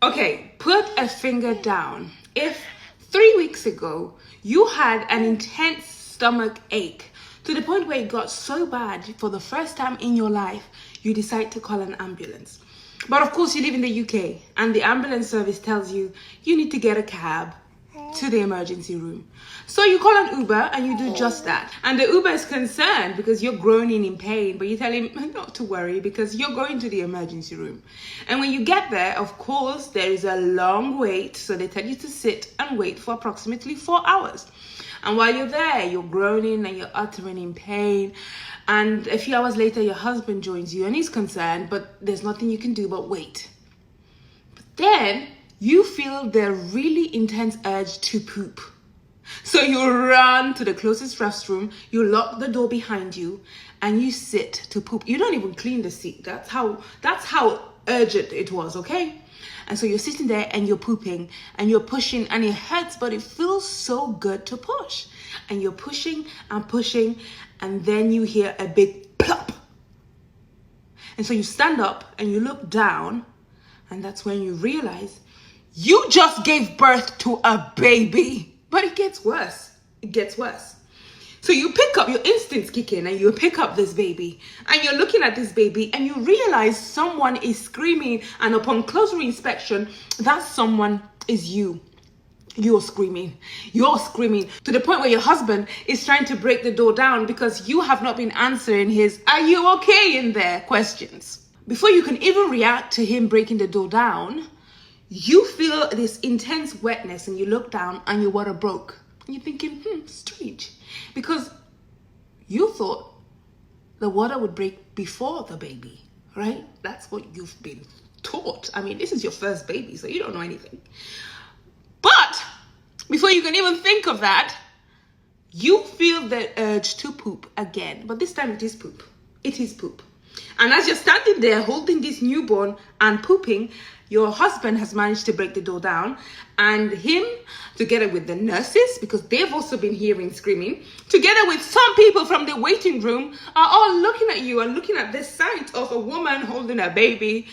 Okay, put a finger down. If 3 weeks ago you had an intense stomach ache to the point where it got so bad for the first time in your life, you decide to call an ambulance. But of course, you live in the UK and the ambulance service tells you you need to get a cab to the emergency room. So you call an Uber and you do just that. And the Uber is concerned because you're groaning in pain, but you tell him not to worry because you're going to the emergency room. And when you get there, of course, there is a long wait. So they tell you to sit and wait for approximately 4 hours. And while you're there, you're groaning and you're uttering in pain. And a few hours later, your husband joins you and he's concerned, but there's nothing you can do but wait. But then you feel the really intense urge to poop. So you run to the closest restroom, you lock the door behind you, and you sit to poop. You don't even clean the seat. That's how urgent it was, okay? And so you're sitting there and you're pooping and you're pushing and it hurts, but it feels so good to push. And you're pushing and pushing, and then you hear a big plop. And so you stand up and you look down, and that's when you realize you just gave birth to a baby. But it gets worse. It gets worse. So you pick up, your instincts kick in and you pick up this baby and you're looking at this baby and you realize someone is screaming, and upon closer inspection, that someone is you. You're screaming to the point where your husband is trying to break the door down because you have not been answering his "are you okay in there" questions. Before you can even react to him breaking the door down, you feel this intense wetness and you look down and your water broke. And you're thinking, strange. Because you thought the water would break before the baby, right? That's what you've been taught. I mean, this is your first baby, so you don't know anything. But before you can even think of that, you feel the urge to poop again. But this time it is poop. It is poop. And as you're standing there holding this newborn and pooping, your husband has managed to break the door down, and him, together with the nurses, because they've also been hearing screaming, together with some people from the waiting room, are all looking at you and looking at this sight of a woman holding a baby,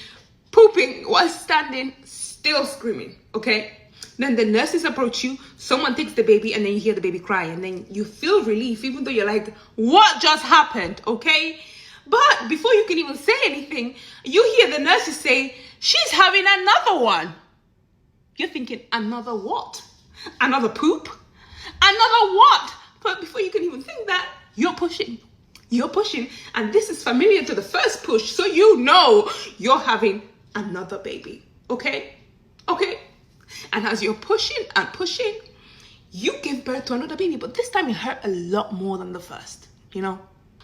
pooping while standing, still screaming, okay? Then the nurses approach you, someone takes the baby, and then you hear the baby cry, and then you feel relief, even though you're like, what just happened, okay? But before you can even say anything, you hear the nurses say, she's having another one. You're thinking, another what? Another poop? Another what? But before you can even think that, you're pushing. You're pushing. And this is familiar to the first push. So you know you're having another baby. Okay? Okay? And as you're pushing and pushing, you give birth to another baby. But this time it hurt a lot more than the first, you know?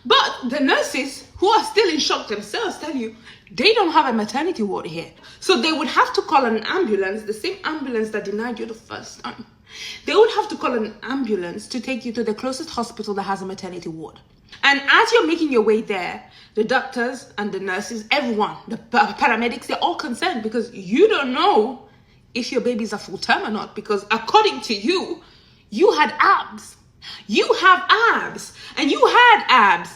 But the nurses, who are still in shock themselves, tell you they don't have a maternity ward here. So they would have to call an ambulance, the same ambulance that denied you the first time. They would have to call an ambulance to take you to the closest hospital that has a maternity ward. And as you're making your way there, the doctors and the nurses, everyone, the paramedics, they're all concerned because you don't know if your babies are full term or not. Because according to you, you had abs. You have abs, and you had abs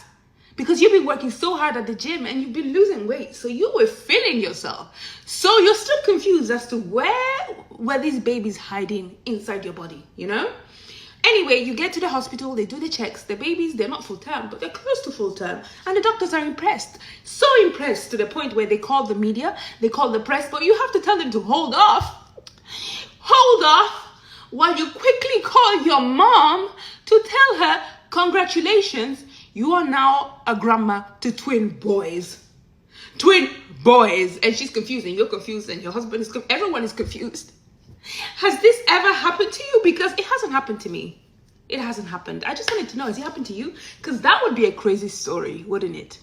because you've been working so hard at the gym and you've been losing weight. So you were feeling yourself. So you're still confused as to where were these babies hiding inside your body, you know? Anyway, you get to the hospital, they do the checks. The babies, they're not full term, but they're close to full term. And the doctors are impressed. So impressed to the point where they call the media, they call the press, but you have to tell them to hold off. Hold off. While you quickly call your mom to tell her, congratulations, you are now a grandma to twin boys. Twin boys. And she's confused and you're confused and your husband is confused. Everyone is confused. Has this ever happened to you? Because it hasn't happened to me. It hasn't happened. I just wanted to know, has it happened to you? Because that would be a crazy story, wouldn't it?